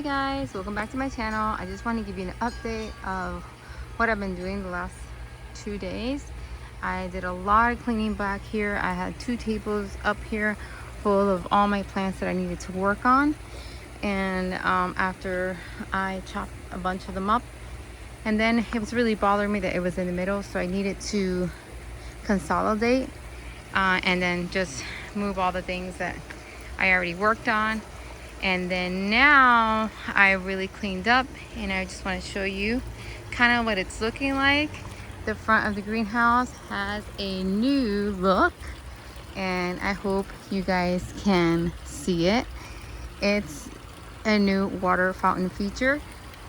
Hey guys, welcome back to my channel. I just want to give you an update of what I've been doing the last 2 days. I did a lot of cleaning back here. I had 2 tables up here full of all my plants that I needed to work on, and after I chopped a bunch of them up, and then it was really bothering me that it was in the middle, so I needed to consolidate and then just move all the things that I already worked on. And then now I really cleaned up, and I just want to show you kind of what it's looking like. The front of the greenhouse has a new look, and I hope you guys can see it. It's a new water fountain feature.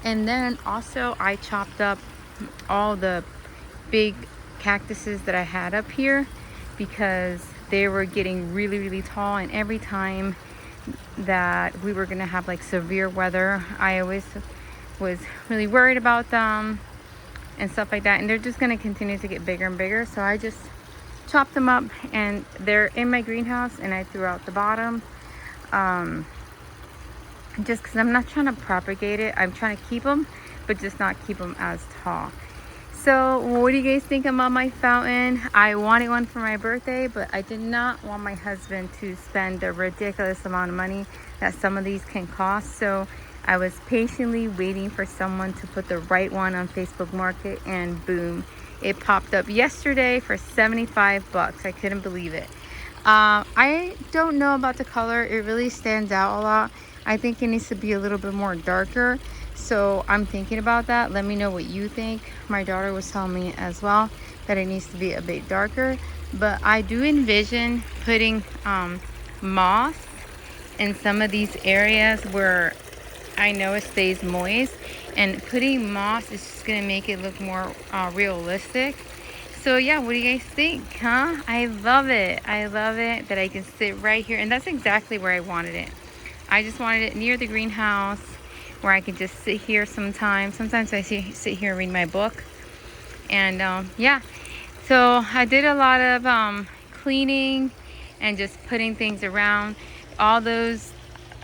And then also I chopped up all the big cactuses that I had up here because they were getting really tall, and every time that we were gonna have like severe weather, I always was really worried about them and stuff like that, and they're just gonna continue to get bigger and bigger. So I just chopped them up, and they're in my greenhouse, and I threw out the bottom just because I'm not trying to propagate it. I'm trying to keep them, but just not keep them as tall. So what do you guys think about my fountain? I wanted one for my birthday, but I did not want my husband to spend the ridiculous amount of money that some of these can cost. So I was patiently waiting for someone to put the right one on Facebook Market, and boom, it popped up yesterday for 75 bucks. I couldn't believe it. I don't know about the color. It really stands out a lot. I think it needs to be a little bit more darker. So I'm thinking about that. Let me know what you think. My daughter was telling me as well that it needs to be a bit darker, but I do envision putting moss in some of these areas where I know it stays moist, and putting moss is just gonna make it look more realistic. So yeah, what do you guys think, huh? I love it. I love it that I can sit right here, and that's exactly where I wanted it. I just wanted it near the greenhouse where I can just sit here sometimes. Sometimes I sit here and read my book. And yeah, so I did a lot of cleaning and just putting things around. All those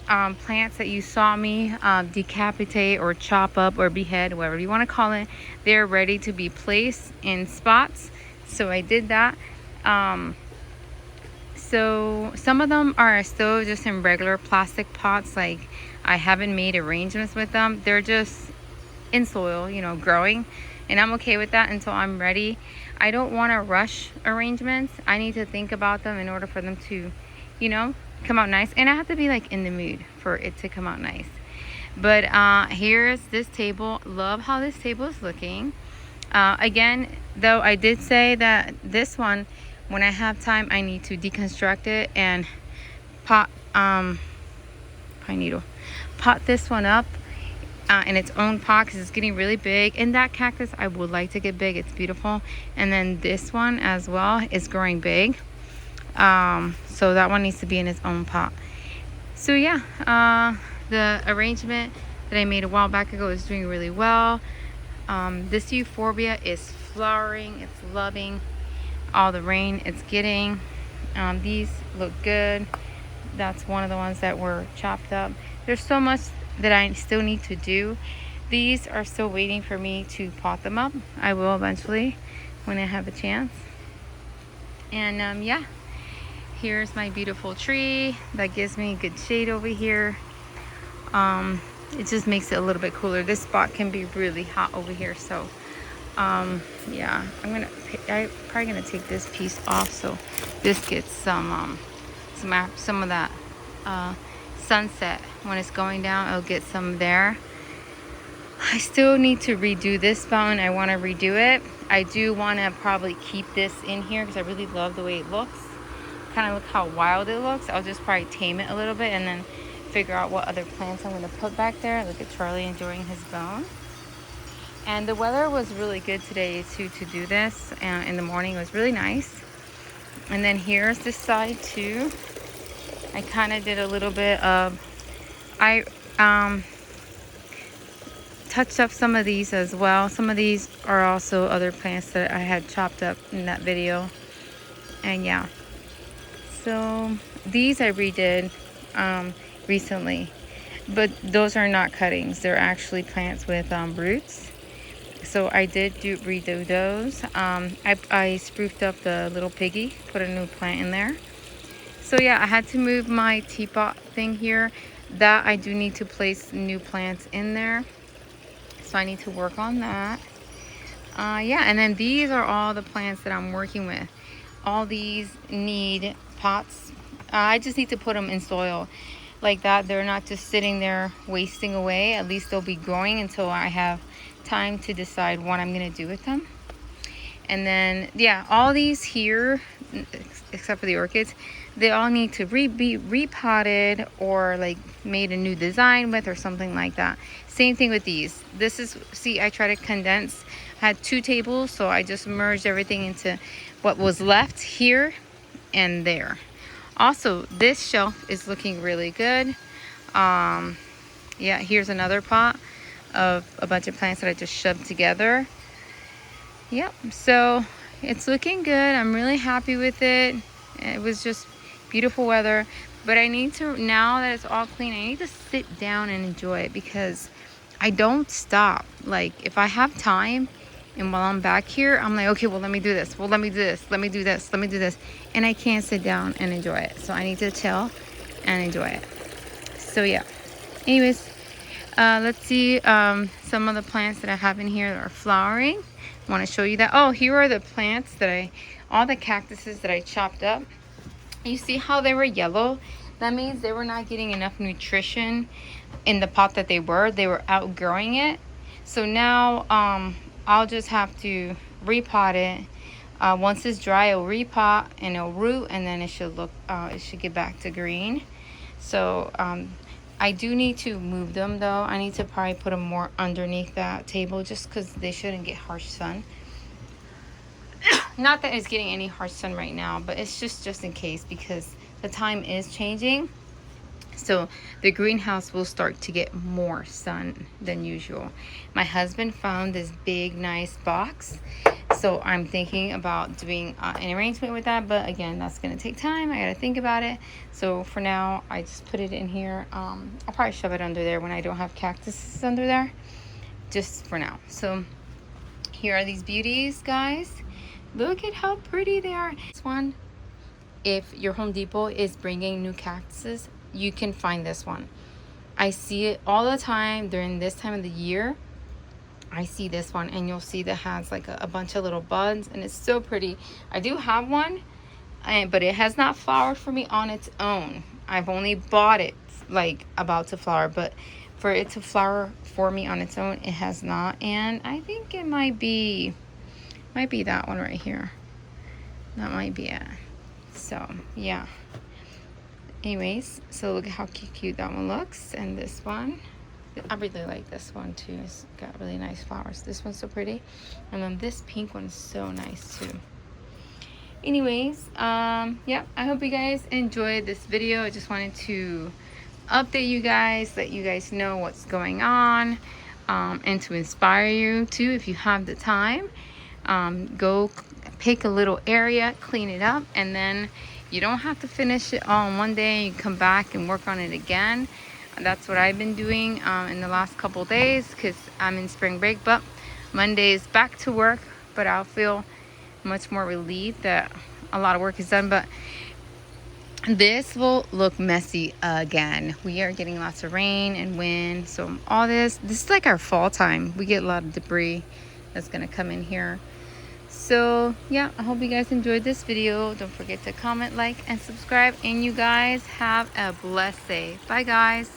plants that you saw me decapitate or chop up or behead, whatever you want to call it, they're ready to be placed in spots. So I did that. So some of them are still just in regular plastic pots. Like, I haven't made arrangements with them. They're just in soil, you know, growing, and I'm okay with that until I'm ready. I don't want to rush arrangements. I need to think about them in order for them to, you know, come out nice, and I have to be like in the mood for it to come out nice. But here's this table. Love how this table is looking. Again, though, I did say that this one, when I have time, I need to deconstruct it and pot this one up in its own pot because it's getting really big. And that cactus, I would like to get big. It's beautiful. And then this one as well is growing big. So that one needs to be in its own pot. So yeah, the arrangement that I made a while back ago is doing really well. This euphorbia is flowering. It's loving all the rain it's getting. These look good. That's one of the ones that were chopped up. There's so much that I still need to do. These are still waiting for me to pot them up. I will eventually when I have a chance. And yeah, here's my beautiful tree that gives me good shade over here. It just makes it a little bit cooler. This spot can be really hot over here, so yeah, I'm probably gonna take this piece off so this gets some of that sunset when it's going down. I'll get some there. I still need to redo this fountain. I want to redo it. I do want to probably keep this in here because I really love the way it looks. Kind of look how wild it looks. I'll just probably tame it a little bit and then figure out what other plants I'm going to put back there. Look at Charlie enjoying his bone. And the weather was really good today too to do this. In the morning it was really nice. And then here's this side too. I kind of did a little bit of, I touched up some of these as well. Some of these are also other plants that I had chopped up in that video. And yeah, so these I redid recently. but those are not cuttings. They're actually plants with roots. So I did redo those. I spruced up the little piggy, put a new plant in there. So yeah, I had to move my teapot thing here. That I do need to place new plants in there. So I need to work on that. Yeah, and then these are all the plants that I'm working with. All these need pots. I just need to put them in soil like that. They're not just sitting there wasting away. At least they'll be growing until I have time to decide what I'm gonna do with them. And then yeah, all these here, except for the orchids, they all need to be repotted or like made a new design with or something like that. Same thing with these. This is, see, I try to condense. I had 2 tables, so I just merged everything into what was left here and there. Also, this shelf is looking really good. Yeah, here's another pot of a bunch of plants that I just shoved together. Yep, so it's looking good. I'm really happy with it. It was just beautiful weather, but I need to, now that it's all clean, I need to sit down and enjoy it because I don't stop. Like if I have time and while I'm back here, I'm like, okay, well, let me do this. Well, let me do this. Let me do this. Let me do this. And I can't sit down and enjoy it. So I need to chill and enjoy it. So yeah, anyways, let's see some of the plants that I have in here that are flowering. I want to show you that. Oh, here are the plants that all the cactuses that I chopped up. You see how they were yellow? That means they were not getting enough nutrition in the pot that they were outgrowing it. So now I'll just have to repot it. Once it's dry, it'll repot and it'll root, and then it should get back to green. So I do need to move them though. I need to probably put them more underneath that table just because they shouldn't get harsh sun. Not that it's getting any harsh sun right now, but it's just in case because the time is changing. So the greenhouse will start to get more sun than usual. My husband found this big, nice box. So I'm thinking about doing an arrangement with that. But again, that's going to take time. I got to think about it. So for now, I just put it in here. I'll probably shove it under there when I don't have cactuses under there. Just for now. So here are these beauties, guys. Look at how pretty they are. This one, if your Home Depot is bringing new cactuses, you can find this one. I see it all the time during this time of the year. I see this one, and you'll see that has like a bunch of little buds, and it's so pretty. I do have one, but it has not flowered for me on its own. I've only bought it like about to flower, but for it to flower for me on its own, it has not. And I think it might be that one right here. That might be it. So yeah, anyways, so look at how cute that one looks. And this one, I really like this one too. It's got really nice flowers. This one's so pretty, and then this pink one's so nice too. Anyways, yeah, I hope you guys enjoyed this video. I just wanted to update you guys, let you guys know what's going on, and to inspire you too, if you have the time. Go pick a little area, clean it up, and then you don't have to finish it all in one day. You come back and work on it again. That's what I've been doing in the last couple days because I'm in spring break. But Monday is back to work, but I'll feel much more relieved that a lot of work is done. But this will look messy again. We are getting lots of rain and wind, so all this is like our fall time. We get a lot of debris that's gonna come in here. So yeah, I hope you guys enjoyed this video. Don't forget to comment, like, and subscribe, and you guys have a blessed day. Bye guys.